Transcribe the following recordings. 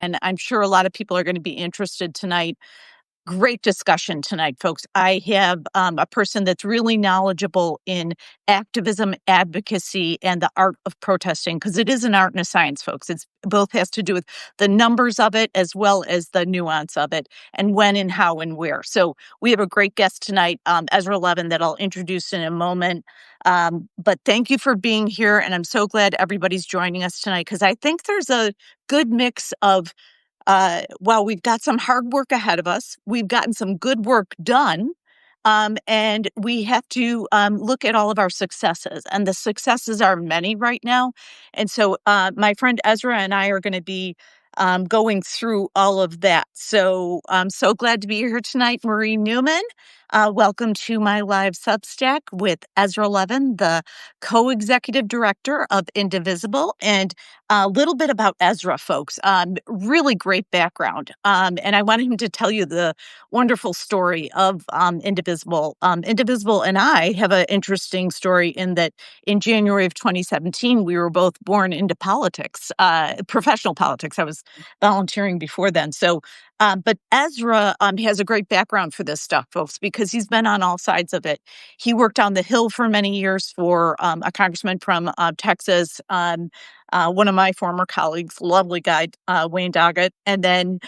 And I'm sure a lot of people are going to be interested tonight. Great discussion tonight, folks. I have a person that's really knowledgeable in activism, advocacy, and the art of protesting, because it is an art and a science, folks. It's both has to do with the numbers of it as well as the nuance of it and when and how and where. So we have a great guest tonight, Ezra Levin, that I'll introduce in a moment. But thank you for being here. And I'm so glad everybody's joining us tonight, because I think there's a good mix of well, we've got some hard work ahead of us. We've gotten some good work done. And we have to look at all of our successes. And the successes are many right now. And so my friend Ezra and I are going to be going through all of that. So I'm so glad to be here tonight. Marie Newman, welcome to my live Substack with Ezra Levin, the co-executive director of Indivisible. And a little bit about Ezra, folks. Really great background. And I wanted him to tell you the wonderful story of Indivisible. Indivisible and I have an interesting story in that in January of 2017, we were both born into politics, professional politics. I was volunteering before then. So, but Ezra has a great background for this stuff, folks, because he's been on all sides of it. He worked on the Hill for many years for a congressman from Texas, one of my former colleagues, lovely guy, Wayne Doggett, and then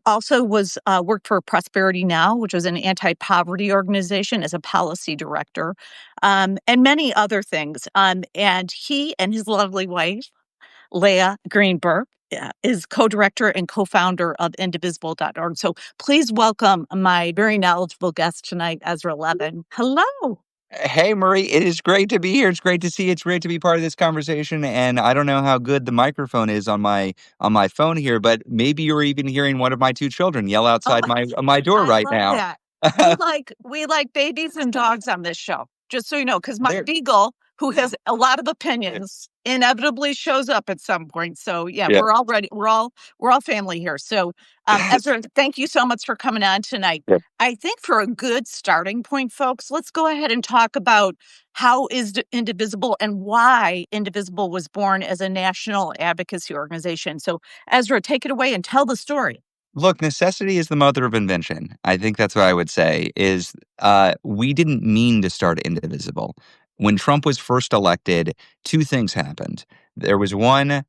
also was worked for Prosperity Now, which was an anti-poverty organization, as a policy director, and many other things. And he and his lovely wife, Leah Greenberg, is co-director and co-founder of indivisible.org. So please welcome my very knowledgeable guest tonight, Ezra Levin. Hello. Hey, Marie, it is great to be here. It's great to see you. It's great to be part of this conversation. And I don't know how good the microphone is on my phone here, but maybe you're even hearing one of my two children yell outside my door I right love now. that. We like babies and dogs on this show, just so you know, because my There- beagle, who has a lot of opinions, inevitably shows up at some point. So yeah, Yeah. we're all ready. We're all family here. So Ezra, thank you so much for coming on tonight. Yeah. I think for a good starting point, folks, let's go ahead and talk about how is Indivisible and why Indivisible was born as a national advocacy organization. So Ezra, take it away and tell the story. Look, necessity is the mother of invention. I think that's what I would say is we didn't mean to start Indivisible. When Trump was first elected, two things happened. There was one,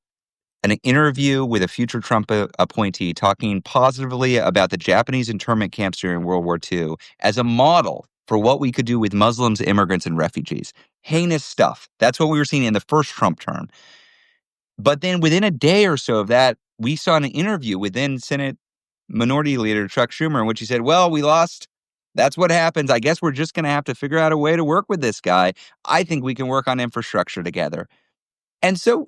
an interview with a future Trump appointee talking positively about the Japanese internment camps during World War II as a model for what we could do with Muslims, immigrants, and refugees. Heinous stuff. That's what we were seeing in the first Trump term. But then within a day or so of that, we saw an interview with then Senate Minority Leader Chuck Schumer in which he said, well, we lost. That's what happens. I guess we're just going to have to figure out a way to work with this guy. I think we can work on infrastructure together. And so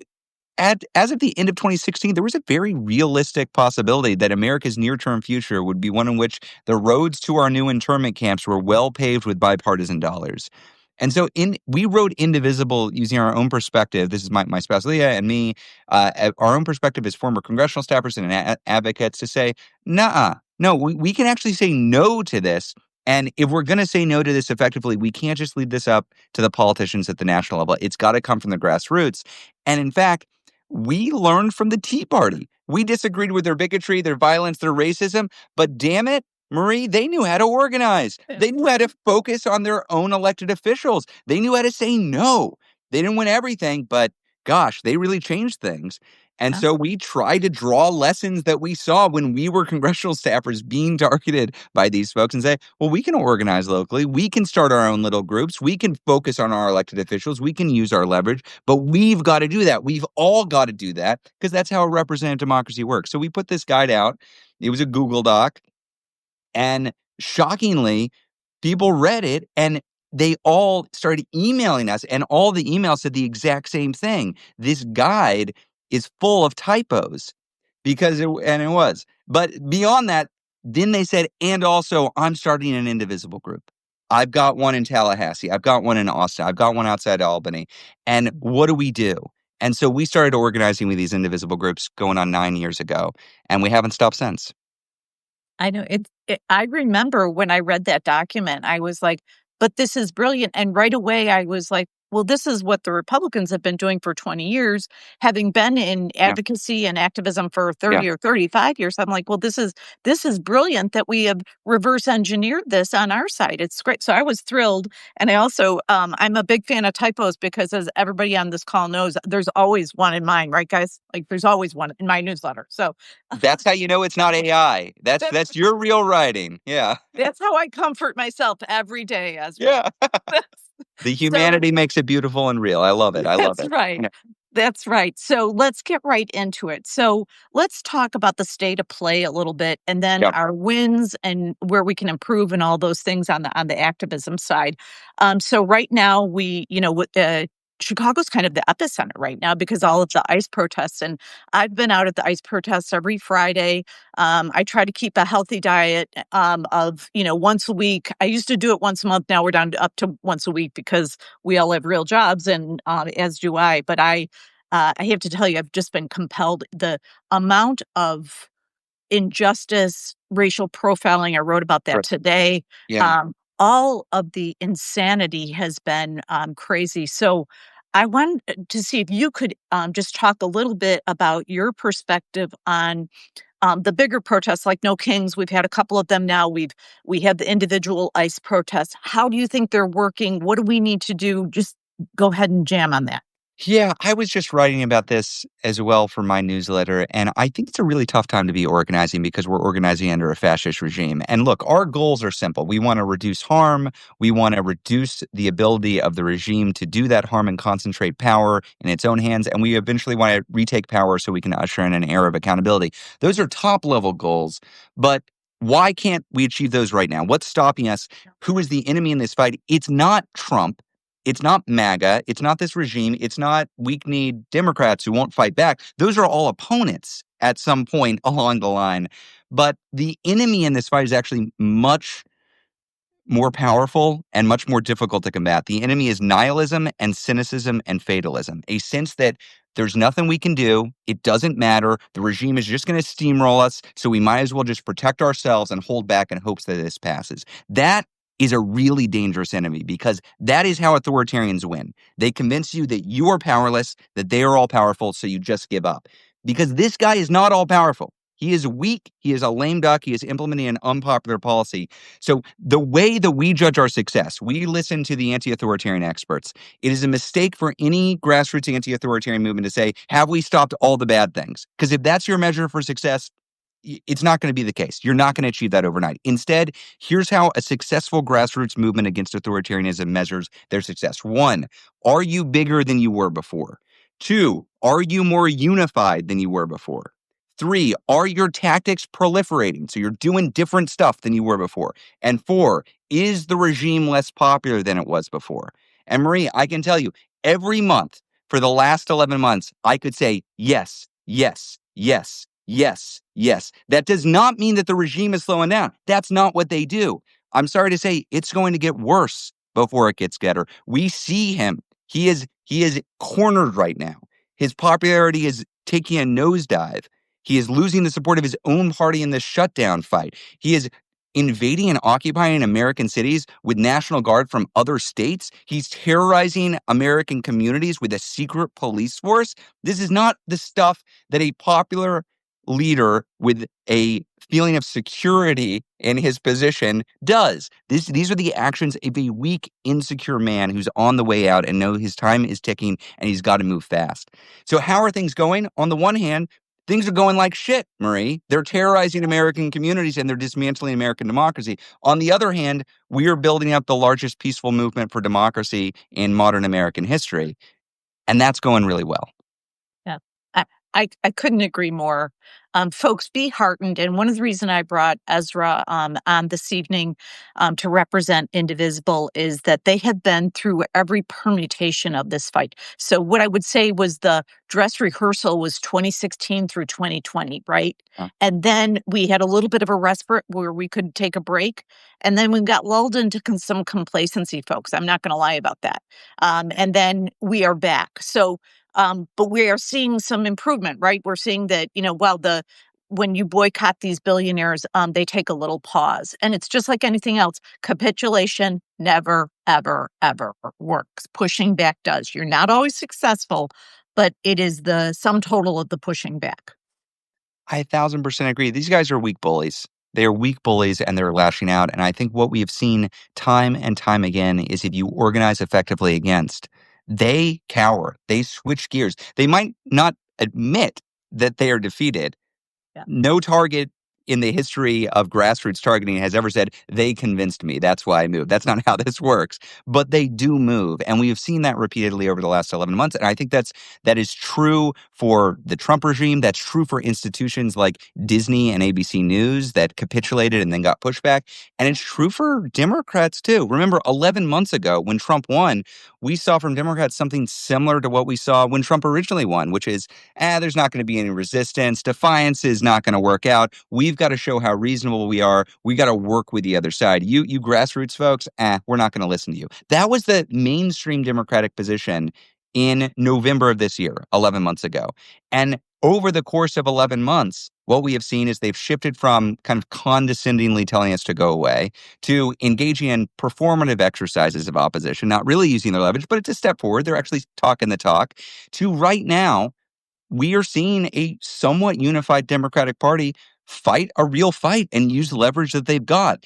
as of the end of 2016, there was a very realistic possibility that America's near-term future would be one in which the roads to our new internment camps were well paved with bipartisan dollars. And so we wrote Indivisible using our own perspective. This is my spouse, Leah, and me, our own perspective as former congressional staffers and advocates to say, no, we can actually say no to this. And if we're going to say no to this effectively, we can't just leave this up to the politicians at the national level. It's got to come from the grassroots. And in fact, we learned from the Tea Party. We disagreed with their bigotry, their violence, their racism, but damn it, Marie, they knew how to organize. They knew how to focus on their own elected officials. They knew how to say no. They didn't win everything, but gosh, they really changed things. And so we tried to draw lessons that we saw when we were congressional staffers being targeted by these folks and say, well, we can organize locally. We can start our own little groups. We can focus on our elected officials. We can use our leverage, but we've got to do that. We've all got to do that because that's how a representative democracy works. So we put this guide out. It was a Google Doc. And shockingly, people read it and they all started emailing us. And all the emails said the exact same thing. This guide is full of typos and it was. But beyond that, then they said, and also I'm starting an Indivisible group. I've got one in Tallahassee. I've got one in Austin. I've got one outside Albany. And what do we do? And so we started organizing with these Indivisible groups going on 9 years ago, and we haven't stopped since. I know I remember when I read that document, I was like, but this is brilliant. And right away I was like, well, this is what the Republicans have been doing for 20 years, having been in Yeah. advocacy and activism for Yeah. 30 or 35 years. I'm like, well, this is brilliant that we have reverse engineered this on our side. It's great. So I was thrilled. And I also, I'm a big fan of typos because, as everybody on this call knows, there's always one in mine, right, guys? Like, there's always one in my newsletter. So That's how you know it's not AI. that's That's your real writing. Yeah. that's how I comfort myself every day, Ezra. Yeah. The So humanity makes it beautiful and real. I love it. I love that's it. right. Yeah. That's right. So let's get right into it. So let's talk about the state of play a little bit, and then Yeah. our wins and where we can improve and all those things on the activism side. So right now Chicago's kind of the epicenter right now because all of the ICE protests, and I've been out at the ICE protests every Friday. I try to keep a healthy diet of once a week. I used to do it once a month. Now we're down to up to once a week because we all have real jobs, and as do I. But I have to tell you, I've just been compelled. The amount of injustice, racial profiling, I wrote about that Right. today. Yeah. Um, all of the insanity has been crazy. So I wanted to see if you could just talk a little bit about your perspective on the bigger protests like No Kings. We've had a couple of them now. We had the individual ICE protests. How do you think they're working? What do we need to do? Just go ahead and jam on that. Yeah, I was just writing about this as well for my newsletter, and I think it's a really tough time to be organizing because we're organizing under a fascist regime. And look, our goals are simple. We want to reduce harm. We want to reduce the ability of the regime to do that harm and concentrate power in its own hands. And we eventually want to retake power so we can usher in an era of accountability. Those are top level goals, but why can't we achieve those right now? What's stopping us? Who is the enemy in this fight? It's not Trump. It's not MAGA. It's not this regime. It's not weak-kneed Democrats who won't fight back. Those are all opponents at some point along the line. But the enemy in this fight is actually much more powerful and much more difficult to combat. The enemy is nihilism and cynicism and fatalism, a sense that there's nothing we can do. It doesn't matter. The regime is just going to steamroll us. So we might as well just protect ourselves and hold back in hopes that this passes. That is a really dangerous enemy because that is how authoritarians win. They convince you that you are powerless, that they are all powerful, so you just give up. Because this guy is not all powerful. He is weak. He is a lame duck. He is implementing an unpopular policy. So the way that we judge our success, we listen to the anti-authoritarian experts. It is a mistake for any grassroots anti-authoritarian movement to say, have we stopped all the bad things? Because if that's your measure for success, it's not going to be the case. You're not going to achieve that overnight. Instead, here's how a successful grassroots movement against authoritarianism measures their success. 1, are you bigger than you were before? 2, are you more unified than you were before? 3, are your tactics proliferating? So you're doing different stuff than you were before. And 4, is the regime less popular than it was before? And Marie, I can tell you, every month for the last 11 months, I could say yes, yes, yes, yes, yes. That does not mean that the regime is slowing down. That's not what they do. I'm sorry to say it's going to get worse before it gets better. We see him. He is cornered right now. His popularity is taking a nosedive. He is losing the support of his own party in this shutdown fight. He is invading and occupying American cities with National Guard from other states. He's terrorizing American communities with a secret police force. This is not the stuff that a popular leader with a feeling of security in his position does. These are the actions of a weak, insecure man who's on the way out and know his time is ticking and he's got to move fast. So how are things going? On the one hand, things are going like shit, Marie. They're terrorizing American communities and they're dismantling American democracy. On the other hand, we are building up the largest peaceful movement for democracy in modern American history. And that's going really well. Yeah. I, I couldn't agree more. Folks, be heartened. And one of the reasons I brought Ezra on this evening to represent Indivisible is that they have been through every permutation of this fight. So what I would say was the dress rehearsal was 2016 through 2020, right? Uh, And then we had a little bit of a respite where we could take a break. And then we got lulled into some complacency, folks. I'm not going to lie about that. And then we are back. So but we are seeing some improvement, right? We're seeing that, when you boycott these billionaires, they take a little pause. And it's just like anything else. Capitulation never, ever, ever works. Pushing back does. You're not always successful, but it is the sum total of the pushing back. I 1,000% agree. These guys are weak bullies. They are weak bullies and they're lashing out. And I think what we have seen time and time again is if you organize effectively against, they cower, they switch gears. They might not admit that they are defeated. Yeah. No target in the history of grassroots targeting has ever said, they convinced me. That's why I moved. That's not how this works. But they do move. And we have seen that repeatedly over the last 11 months. And I think that is true for the Trump regime. That's true for institutions like Disney and ABC News that capitulated and then got pushback. And it's true for Democrats too. Remember, 11 months ago when Trump won, we saw from Democrats something similar to what we saw when Trump originally won, which is, there's not going to be any resistance. Defiance is not going to work out. We've got to show how reasonable we are. We got to work with the other side. You grassroots folks, we're not going to listen to you. That was the mainstream Democratic position in November of this year, 11 months ago. And over the course of 11 months, what we have seen is they've shifted from kind of condescendingly telling us to go away to engaging in performative exercises of opposition, not really using their leverage, but it's a step forward. They're actually talking the talk, to right now we are seeing a somewhat unified Democratic Party fight a real fight and use the leverage that they've got.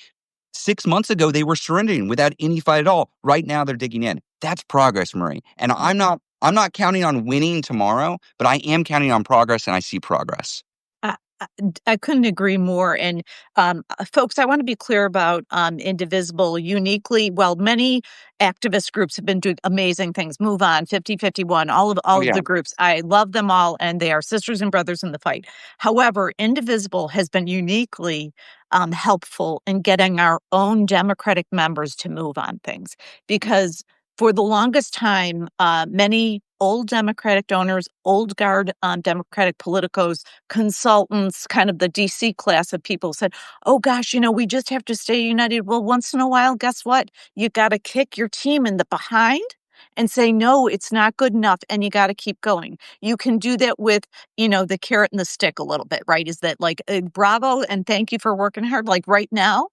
6 months ago, they were surrendering without any fight at all. Right now, they're digging in. That's progress, Marie. And I'm not counting on winning tomorrow, but I am counting on progress, and I see progress. I couldn't agree more. And folks, I want to be clear about Indivisible uniquely. Well, many activist groups have been doing amazing things. Move On, 5051, Oh, all of yeah. the groups. I love them all, and they are sisters and brothers in the fight. However, Indivisible has been uniquely helpful in getting our own Democratic members to move on things because for the longest time, many old Democratic donors, old guard Democratic politicos, consultants, kind of the DC class of people said, oh gosh, we just have to stay united. Well, once in a while, guess what? You got to kick your team in the behind and say, no, it's not good enough. And you got to keep going. You can do that with, the carrot and the stick a little bit, right? Is that like, bravo and thank you for working hard. Like right now,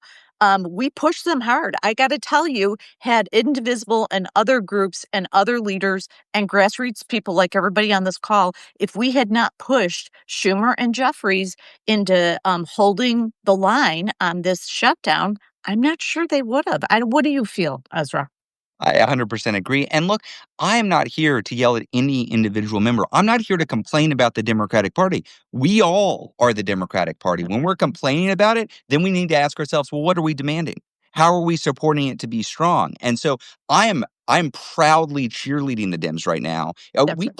we push them hard. I got to tell you, had Indivisible and other groups and other leaders and grassroots people like everybody on this call, if we had not pushed Schumer and Jeffries into holding the line on this shutdown, I'm not sure they would have. What do you feel, Ezra? I 100% agree. And look, I am not here to yell at any individual member. I'm not here to complain about the Democratic Party. We all are the Democratic Party. When we're complaining about it, then we need to ask ourselves, well, what are we demanding? How are we supporting it to be strong? And so I'm proudly cheerleading the Dems right now. Definitely.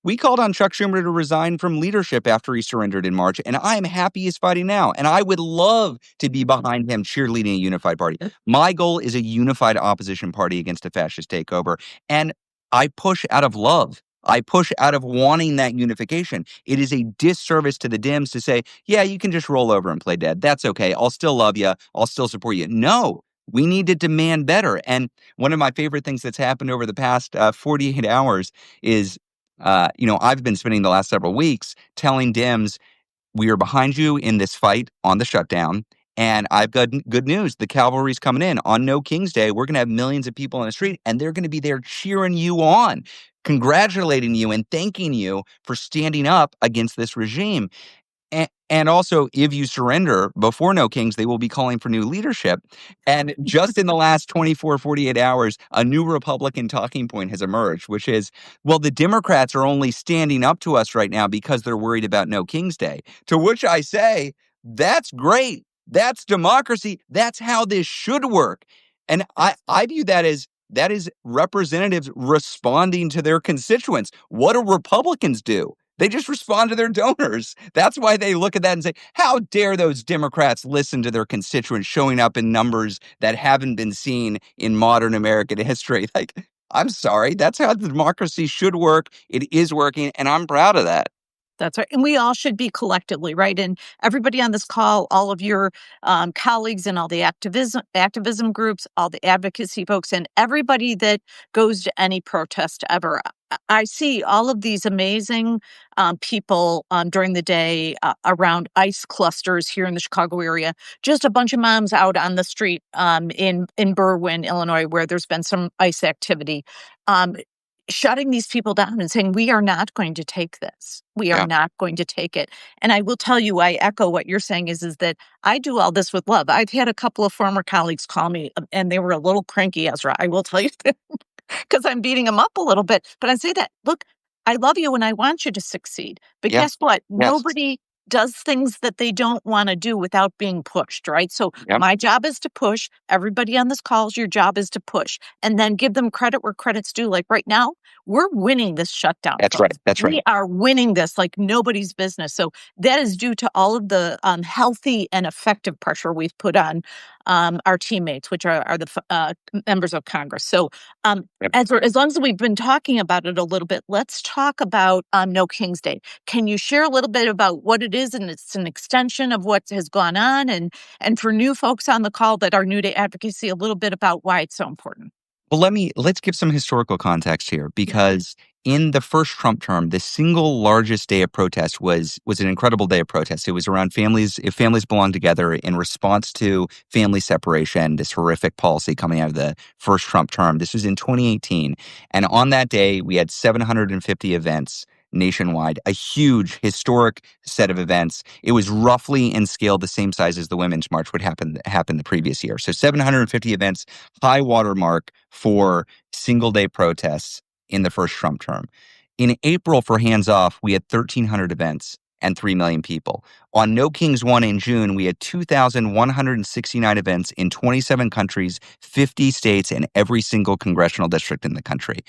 We called on Chuck Schumer to resign from leadership after he surrendered in March, and I am happy he's fighting now. And I would love to be behind him cheerleading a unified party. My goal is a unified opposition party against a fascist takeover. And I push out of love. I push out of wanting that unification. It is a disservice to the Dems to say, yeah, you can just roll over and play dead. That's okay. I'll still love you. I'll still support you. No, we need to demand better. And one of my favorite things that's happened over the past 48 hours is, I've been spending the last several weeks telling Dems, we are behind you in this fight on the shutdown. And I've got good news. The cavalry's coming in. On No King's Day, we're going to have millions of people in the street, and they're going to be there cheering you on, congratulating you, and thanking you for standing up against this regime. And also, if you surrender before No Kings, they will be calling for new leadership. And just in the last 24, 48 hours, a new Republican talking point has emerged, which is, well, the Democrats are only standing up to us right now because they're worried about No King's Day. To which I say, that's great. That's democracy. That's how this should work. And I view that is representatives responding to their constituents. What do Republicans do? They just respond to their donors. That's why they look at that and say, how dare those Democrats listen to their constituents showing up in numbers that haven't been seen in modern American history? I'm sorry. That's how the democracy should work. It is working, and I'm proud of that. That's right. And we all should be collectively, right? And everybody on this call, all of your colleagues and all the activism groups, all the advocacy folks, and everybody that goes to any protest ever. I see all of these amazing people during the day around ice clusters here in the Chicago area. Just a bunch of moms out on the street in Berwyn, Illinois, where there's been some ice activity. Um, Shutting these people down and saying, we are not going to take this. We are Yeah. not going to take it. And I will tell you, I echo what you're saying is that I do all this with love. I've had a couple of former colleagues call me and they were a little cranky, Ezra. I will tell you because I'm beating them up a little bit. But I say that, look, I love you and I want you to succeed. But Yeah. guess what? Yes. Nobody does things that they don't want to do without being pushed, right? So Yep. my job is to push. Everybody on this call, your job is to push and then give them credit where credit's due. Like right now, we're winning this shutdown, That's right. folks. That's right. We are winning this like nobody's business. So that is due to all of the healthy and effective pressure we've put on our teammates, which are the members of Congress. So Yep. as long as we've been talking about it a little bit, let's talk about No King's Day. Can you share a little bit about what it is? And it's an extension of what has gone on. And for new folks on the call that are new to advocacy, a little bit about why it's so important. Well, let's give some historical context here Yeah. because in the first Trump term, the single largest day of protest was an incredible day of protest. It was around families, if families belong together in response to family separation, this horrific policy coming out of the first Trump term. This was in 2018. And on that day, we had 750 events nationwide, a huge historic set of events. It was roughly in scale the same size as the Women's March would happen the previous year. So 750 events, high watermark for single day protests in the first Trump term. In April for Hands Off, we had 1,300 events and 3 million people. On No Kings 1 in June, we had 2,169 events in 27 countries, 50 states, and every single congressional district in the country.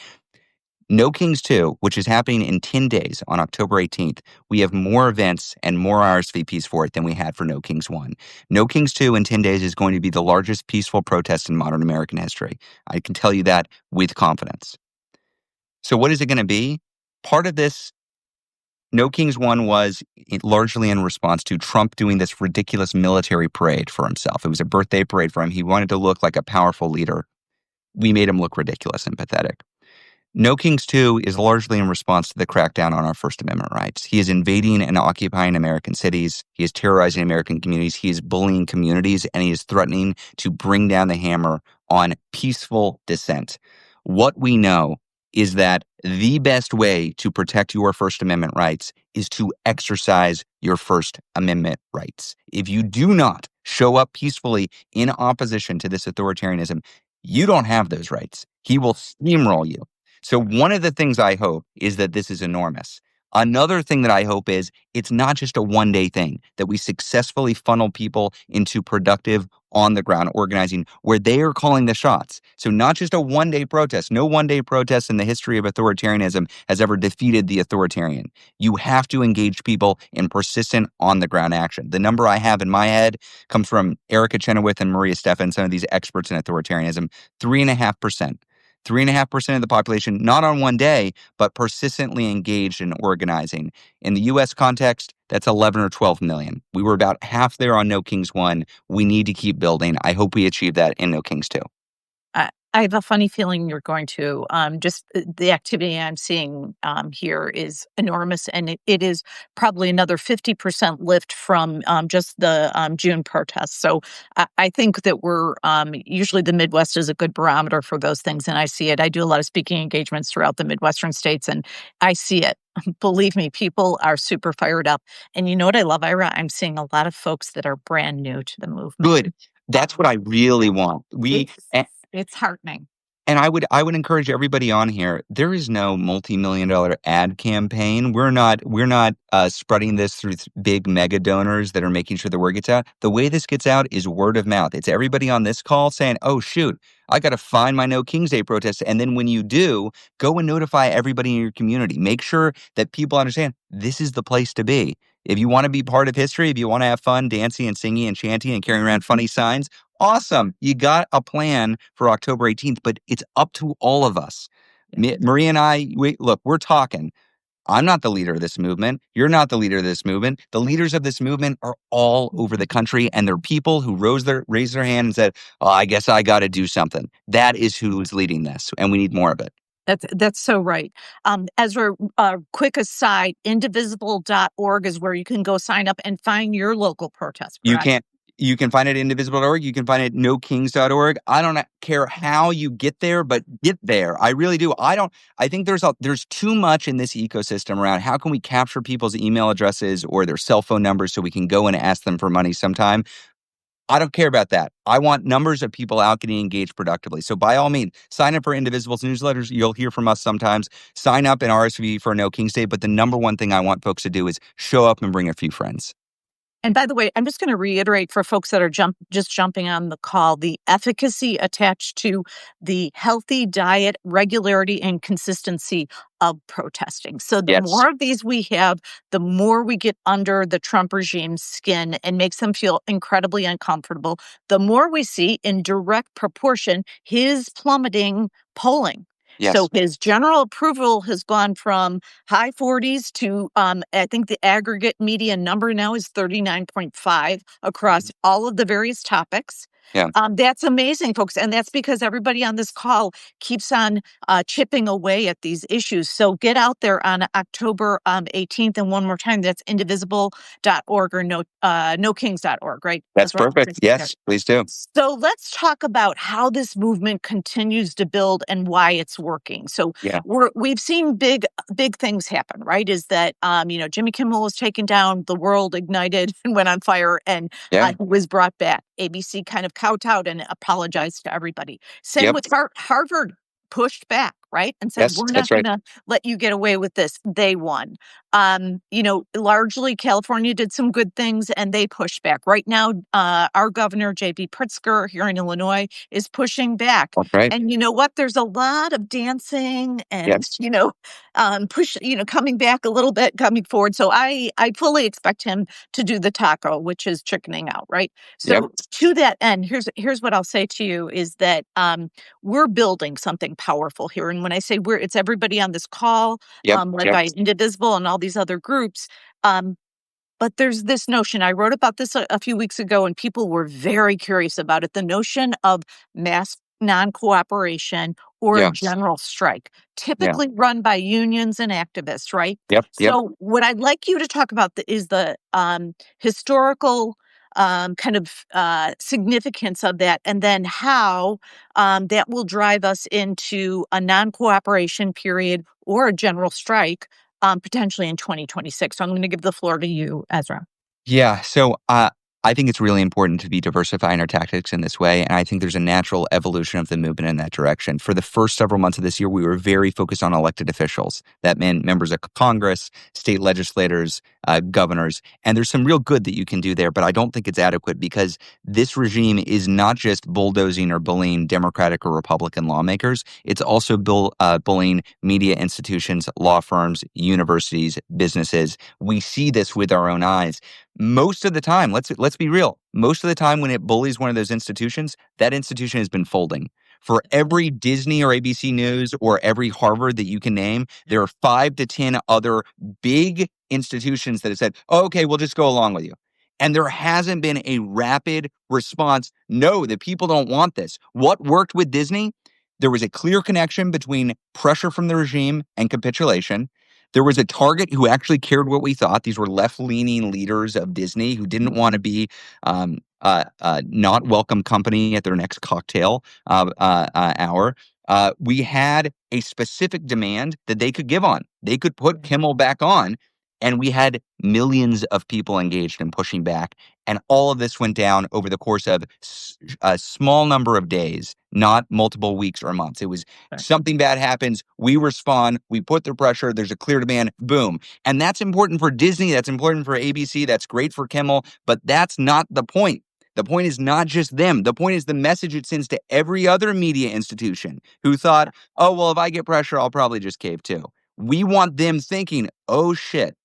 No Kings 2, which is happening in 10 days on October 18th, we have more events and more RSVPs for it than we had for No Kings 1. No Kings 2 in 10 days is going to be the largest peaceful protest in modern American history. I can tell you that with confidence. So what is it going to be? Part of this, No Kings 1 was largely in response to Trump doing this ridiculous military parade for himself. It was a birthday parade for him. He wanted to look like a powerful leader. We made him look ridiculous and pathetic. No Kings 2 is largely in response to the crackdown on our First Amendment rights. He is invading and occupying American cities. He is terrorizing American communities. He is bullying communities, and he is threatening to bring down the hammer on peaceful dissent. What we know is that the best way to protect your First Amendment rights is to exercise your First Amendment rights. If you do not show up peacefully in opposition to this authoritarianism, you don't have those rights. He will steamroll you. So one of the things I hope is that this is enormous. Another thing that I hope is it's not just a one-day thing, that we successfully funnel people into productive on-the-ground organizing where they are calling the shots. So not just a one-day protest. No one-day protest in the history of authoritarianism has ever defeated the authoritarian. You have to engage people in persistent on-the-ground action. The number I have in my head comes from Erica Chenoweth and Maria Stephan, some of these experts in authoritarianism, 3.5%. 3.5% of the population, not on one day, but persistently engaged in organizing. In the U.S. context, that's 11 or 12 million. We were about half there on No Kings 1. We need to keep building. I hope we achieve that in No Kings 2. I have a funny feeling you're going to. Just the activity I'm seeing here is enormous, and it is probably another 50% lift from just the June protests. So I think that we're usually the Midwest is a good barometer for those things, and I see it. I do a lot of speaking engagements throughout the Midwestern states, and I see it. Believe me, people are super fired up. And you know what I love, Ira? I'm seeing a lot of folks that are brand new to the movement. Good. That's what I really want. It's heartening. And I would encourage everybody on here. There is no multi-million-dollar ad campaign. We're not spreading this through big mega donors that are making sure the word gets out. The way this gets out is word of mouth. It's everybody on this call saying, "Oh shoot, I got to find my No King's Day protest." And then when you do, go and notify everybody in your community. Make sure that people understand this is the place to be. If you want to be part of history, if you want to have fun dancing and singing and chanting and carrying around funny signs, awesome. You got a plan for October 18th, but it's up to all of us. Yeah. Marie and I, we're talking. I'm not the leader of this movement. You're not the leader of this movement. The leaders of this movement are all over the country, and they're people who raised their hand and said, "Oh, I guess I got to do something." That is who's leading this, and we need more of it. That's so right. Ezra, quick aside, indivisible.org is where you can go sign up and find your local protest, You correct? can't. You can find it at indivisible.org. You can find it at nokings.org. I don't care how you get there, but get there. I really do. I think there's too much in this ecosystem around how can we capture people's email addresses or their cell phone numbers so we can go and ask them for money sometime. I don't care about that. I want numbers of people out getting engaged productively. So by all means, sign up for Indivisible's newsletters. You'll hear from us sometimes. Sign up and RSVP for No King's Day. But the number one thing I want folks to do is show up and bring a few friends. And by the way, I'm just going to reiterate for folks that are just jumping on the call, the efficacy attached to the healthy diet, regularity, and consistency of protesting. So the Yes. more of these we have, the more we get under the Trump regime's skin and makes them feel incredibly uncomfortable, the more we see in direct proportion his plummeting polling. So Yes. his general approval has gone from high 40s to I think the aggregate median number now is 39.5 across all of the various topics. Yeah. That's amazing, folks. And that's because everybody on this call keeps on chipping away at these issues. So get out there on October 18th. And one more time, that's indivisible.org or nokings.org, right? That's That's right. perfect. Yes, please do. So let's talk about how this movement continues to build and why it's working. So Yeah. we've seen big things happen, right? Is that Jimmy Kimmel was taken down, the world ignited and went on fire, and Yeah. he was brought back. ABC kind of kowtowed and apologized to everybody. Same Yep. with Harvard pushed back, right, and said Yes, we're not that's going right. to let you get away with this. They won. Largely California did some good things and they pushed back. Right now, our governor, J.B. Pritzker here in Illinois, is pushing back. That's right. And you know what? There's a lot of dancing and, Yes. coming back a little bit, coming forward. So I fully expect him to do the taco, which is chickening out, right? Yep. So to that end, here's what I'll say to you is that we're building something powerful here. And when I say it's everybody on this call, Yep. led Yep. by Indivisible and all these other groups. But there's this notion, I wrote about this a few weeks ago, and people were very curious about it, the notion of mass non-cooperation or a Yeah. general strike, Yeah. typically run by unions and activists, right? Yep. Yep. So what I'd like you to talk about is the historical kind of significance of that, and then how that will drive us into a non-cooperation period or a general strike potentially in 2026. So I'm going to give the floor to you, Ezra. Yeah. So I think it's really important to be diversifying our tactics in this way. And I think there's a natural evolution of the movement in that direction. For the first several months of this year, we were very focused on elected officials. That meant members of Congress, state legislators, governors. And there's some real good that you can do there, but I don't think it's adequate because this regime is not just bulldozing or bullying Democratic or Republican lawmakers. It's also bullying media institutions, law firms, universities, businesses. We see this with our own eyes. Most of the time, let's be real. Most of the time when it bullies one of those institutions, that institution has been folding. For every Disney or ABC News or every Harvard that you can name, there are 5 to 10 other big institutions that have said, oh, okay, we'll just go along with you. And there hasn't been a rapid response. No, the people don't want this. What worked with Disney? There was a clear connection between pressure from the regime and capitulation. There was a target who actually cared what we thought. These were left-leaning leaders of Disney who didn't want to be not welcome company at their next cocktail hour. We had a specific demand that they could give on. They could put Kimmel back on, and we had millions of people engaged in pushing back. And all of this went down over the course of a small number of days, not multiple weeks or months. It was something bad happens, we respond, we put the pressure, there's a clear demand, boom. And that's important for Disney, that's important for ABC, that's great for Kimmel, but that's not the point. The point is not just them. The point is the message it sends to every other media institution who thought, oh, well, if I get pressure, I'll probably just cave too. We want them thinking, oh, shit,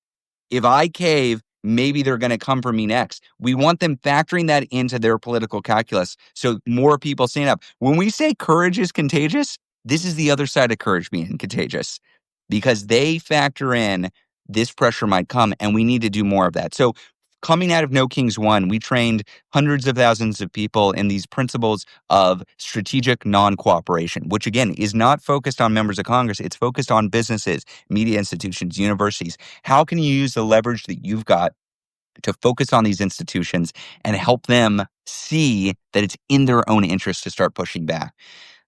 if I cave, maybe they're going to come for me next. We want them factoring that into their political calculus so more people stand up. When we say courage is contagious, this is the other side of courage being contagious. because they factor in this pressure might come, and we need to do more of that. So coming out of No Kings One, we trained hundreds of thousands of people in these principles of strategic non-cooperation, which again is not focused on members of Congress. It's focused on businesses, media institutions, universities. How can you use the leverage that you've got to focus on these institutions and help them see that it's in their own interest to start pushing back?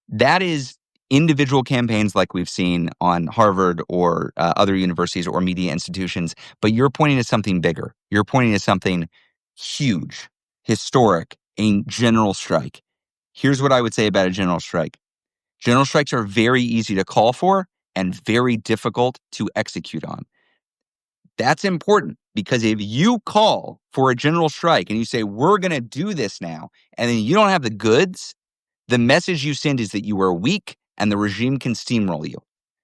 That is individual campaigns like we've seen on Harvard or other universities or media institutions. But you're pointing to something bigger. You're pointing to something huge, historic, a general strike. Here's what I would say about a general strike. General strikes are very easy to call for and very difficult to execute on. That's important because if you call for a general strike and you say, we're going to do this now, and then you don't have the goods, the message you send is that you are weak and the regime can steamroll you.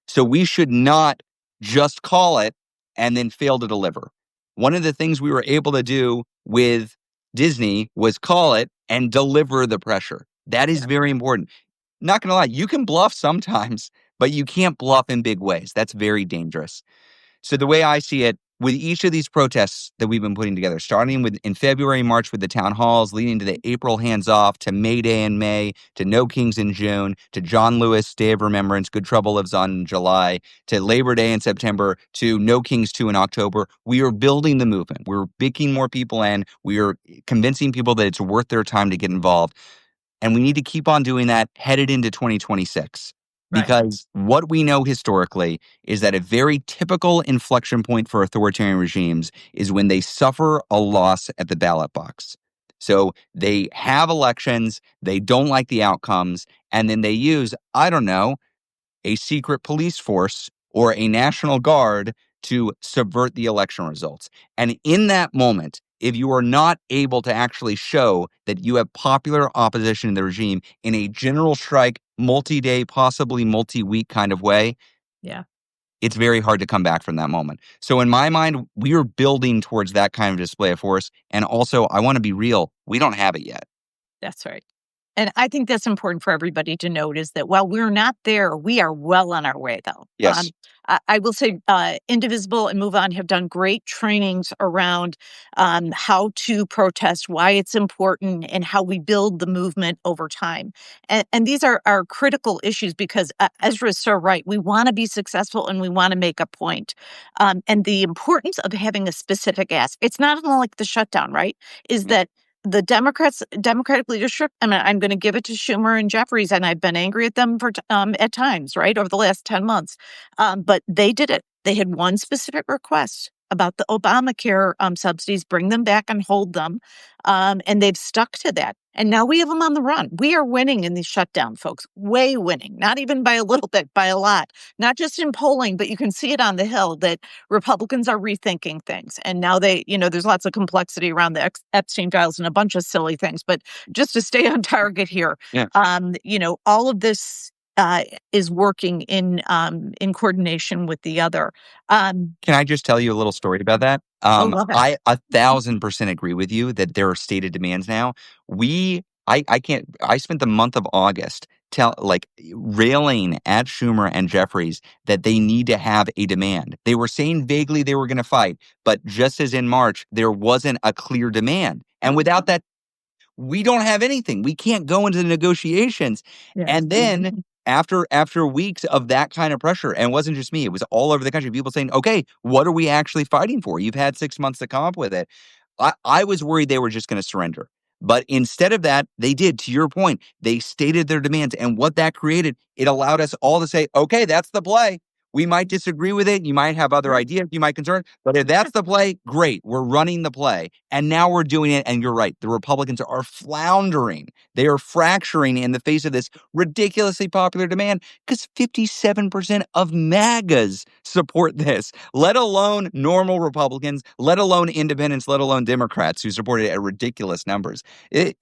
So we should not just call it and then fail to deliver. One of the things we were able to do with Disney was call it and deliver the pressure. That is Yeah. very important. Not going to lie, you can bluff sometimes, but you can't bluff in big ways. That's very dangerous. So the way I see it, with each of these protests that we've been putting together, starting with in February, March with the town halls, leading to the April hands off, to May Day in May, to No Kings in June, to John Lewis Day of Remembrance, Good Trouble Lives On in July, to Labor Day in September, to No Kings 2 in October, we are building the movement. We're picking more people in. We are convincing people that it's worth their time to get involved. And we need to keep on doing that headed into 2026. Right. Because what we know historically is that a very typical inflection point for authoritarian regimes is when they suffer a loss at the ballot box. So they have elections, they don't like the outcomes, and then they use, I don't know, a secret police force or a National Guard to subvert the election results. And in that moment, if you are not able to actually show that you have popular opposition to the regime in a general strike, multi-day, possibly multi-week kind of way, Yeah. it's very hard to come back from that moment. So in my mind, we are building towards that kind of display of force. And also, I want to be real, we don't have it yet. That's right. And I think that's important for everybody to note is that while we're not there, we are well on our way, though. Yes. I will say Indivisible and Move On have done great trainings around how to protest, why it's important, and how we build the movement over time. And these are critical issues because Ezra is so right. We want to be successful and we want to make a point. And the importance of having a specific ask. It's not unlike the shutdown, right? Is that the Democratic leadership, I mean, I'm going to give it to Schumer and Jeffries, and I've been angry at them for at times, right, over the last 10 months. But they did it. They had one specific request about the Obamacare subsidies, bring them back and hold them. And they've stuck to that. And now we have them on the run. We are winning in these shutdown, folks, way winning, not even by a little bit, by a lot, not just in polling, but you can see it on the Hill that Republicans are rethinking things. And now there's lots of complexity around the Epstein files and a bunch of silly things. But just to stay on target here, Yeah. all of this is working in coordination with the other. Can I just tell you a little story about that? Oh, love it. I 1,000% agree with you that there are stated demands now. I can't. I spent the month of August railing at Schumer and Jeffries that they need to have a demand. They were saying vaguely they were going to fight, but just as in March, there wasn't a clear demand, and without that we don't have anything. We can't go into the negotiations. Yeah. And then after weeks of that kind of pressure, and it wasn't just me, it was all over the country, people saying, okay, what are we actually fighting for? You've had 6 months to come up with it. I was worried they were just going to surrender. But instead of that, they did, to your point, they stated their demands. And what that created, it allowed us all to say, okay, that's the play. We might disagree with it. You might have other Yeah. ideas. You might concern. But if that's the play, great. We're running the play. And now we're doing it. And you're right. The Republicans are floundering. They are fracturing in the face of this ridiculously popular demand because 57% of MAGAs support this, let alone normal Republicans, let alone independents, let alone Democrats who support it at ridiculous numbers. We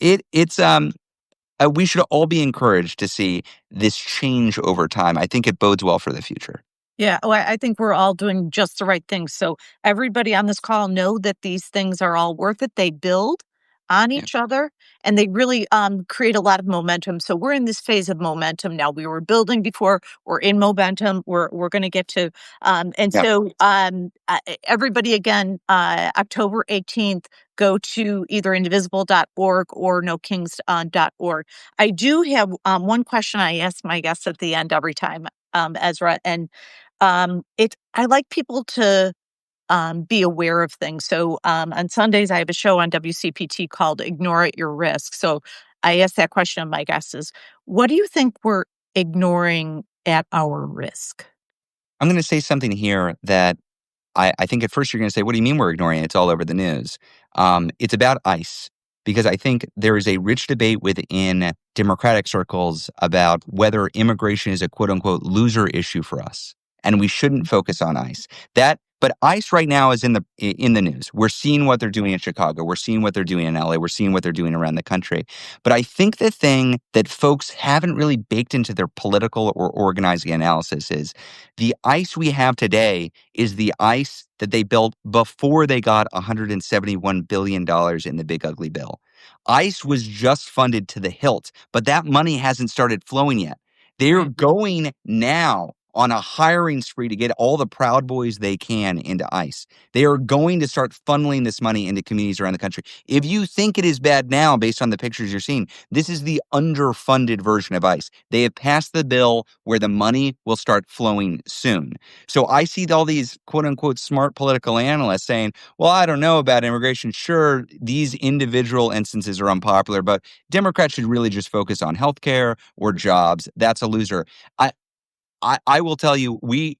should all be encouraged to see this change over time. I think it bodes well for the future. Yeah. Oh, I think we're all doing just the right thing. So everybody on this call know that these things are all worth it. They build. on Yeah. each other, and they really create a lot of momentum. So we're in this phase of momentum now. We were building before, we're in momentum. We're going to get to, and Yeah. so everybody again, October 18th, go to either indivisible.org or nokings.org. I do have one question I ask my guests at the end every time, Ezra, and I like people to be aware of things. So on Sundays, I have a show on WCPT called Ignore at Your Risk. So I ask that question of my guests is, what do you think we're ignoring at our risk? I'm going to say something here that I think at first you're going to say, what do you mean we're ignoring it? It's all over the news. It's about ICE, because I think there is a rich debate within Democratic circles about whether immigration is a quote unquote loser issue for us. And we shouldn't focus on ICE. But ICE right now is in the news. We're seeing what they're doing in Chicago. We're seeing what they're doing in LA. We're seeing what they're doing around the country. But I think the thing that folks haven't really baked into their political or organizing analysis is the ICE we have today is the ICE that they built before they got $171 billion in the big ugly bill. ICE was just funded to the hilt, but that money hasn't started flowing yet. They're going now on a hiring spree to get all the Proud Boys they can into ICE. They are going to start funneling this money into communities around the country. If you think it is bad now, based on the pictures you're seeing, this is the underfunded version of ICE. They have passed the bill where the money will start flowing soon. So I see all these quote unquote smart political analysts saying, well, I don't know about immigration. Sure, these individual instances are unpopular, but Democrats should really just focus on healthcare or jobs. That's a loser. I, I will tell you, we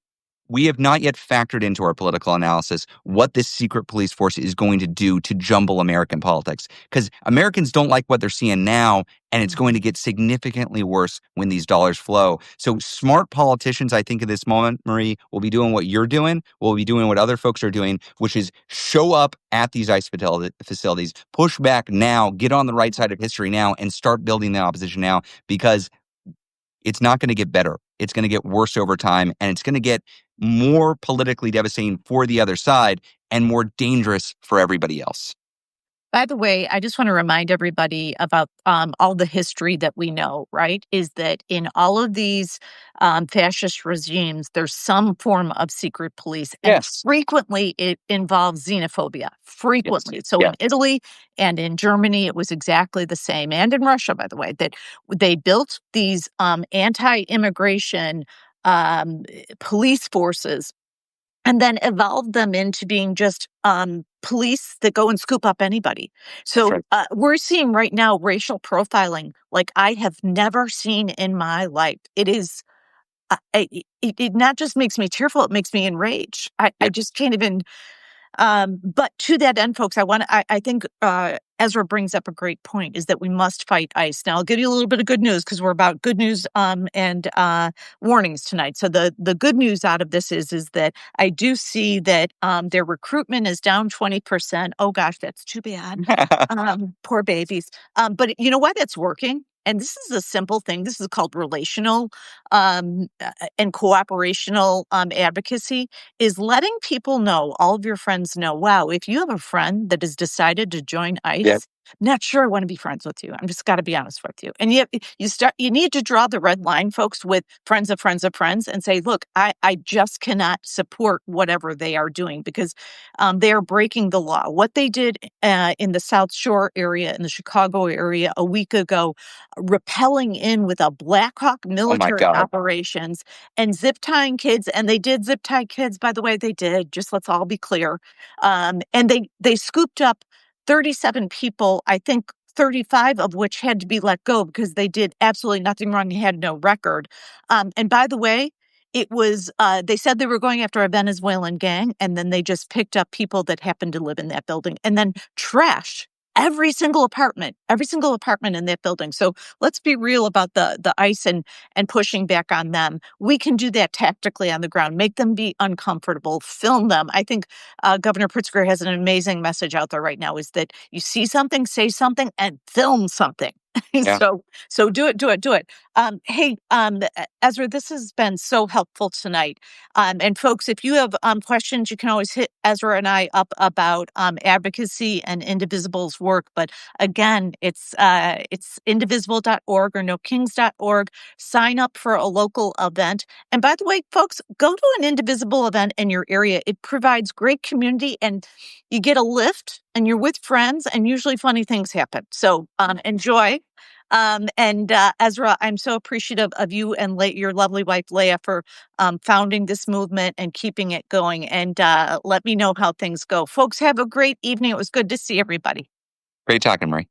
have not yet factored into our political analysis what this secret police force is going to do to jumble American politics. Because Americans don't like what they're seeing now, and it's going to get significantly worse when these dollars flow. So smart politicians, I think, at this moment, Marie, will be doing what you're doing, will be doing what other folks are doing, which is show up at these ICE facilities, push back now, get on the right side of history now, and start building the opposition now, because it's not going to get better. It's going to get worse over time, and it's going to get more politically devastating for the other side and more dangerous for everybody else. By the way, I just want to remind everybody about all the history that we know, right? Is that in all of these fascist regimes, there's some form of secret police, and Yes. frequently it involves xenophobia. Yes. Frequently. So Yeah. in Italy and in Germany, it was exactly the same. And in Russia, by the way, that they built these anti immigration police forces and then evolved them into being just police that go and scoop up anybody. That's So right. we're seeing right now racial profiling like I have never seen in my life. It is, it not just makes me tearful, it makes me enraged. I Yep. just can't even but to that end, folks, I think Ezra brings up a great point is that we must fight ICE. Now, I'll give you a little bit of good news because we're about good news and warnings tonight. So the good news out of this is that I do see that their recruitment is down 20%. Oh gosh, that's too bad. Poor babies. But you know what? It's working. And this is a simple thing. This is called relational and cooperational advocacy is letting people know, all of your friends know, wow, if you have a friend that has decided to join Yeah. ICE, not sure I want to be friends with you. I'm just got to be honest with you. And you need to draw the red line, folks, with friends of friends of friends and say, look, I just cannot support whatever they are doing because they are breaking the law. What they did in the South Shore area, in the Chicago area a week ago, rappelling in with a Black Hawk Oh my military God. operations and zip tying kids, and they did zip tie kids, by the way, they did, just let's all be clear. And they scooped up 37 people, I think 35 of which had to be let go because they did absolutely nothing wrong and had no record. And by the way, it was they said they were going after a Venezuelan gang, and then they just picked up people that happened to live in that building and then trashed every single apartment in that building. So let's be real about the ICE and pushing back on them. We can do that tactically on the ground, make them be uncomfortable, film them. I think Governor Pritzker has an amazing message out there right now is that you see something, say something, and film something. Yeah. So do it, do it, do it. Hey, Ezra, this has been so helpful tonight. And folks, if you have questions, you can always hit Ezra and I up about advocacy and Indivisible's work. But again, it's indivisible.org or nokings.org. Sign up for a local event. And by the way, folks, go to an Indivisible event in your area. It provides great community, and you get a lift, and you're with friends, and usually funny things happen. So enjoy. Ezra, I'm so appreciative of you and your lovely wife, Leah, for founding this movement and keeping it going. And let me know how things go. Folks, have a great evening. It was good to see everybody. Great talking, Marie.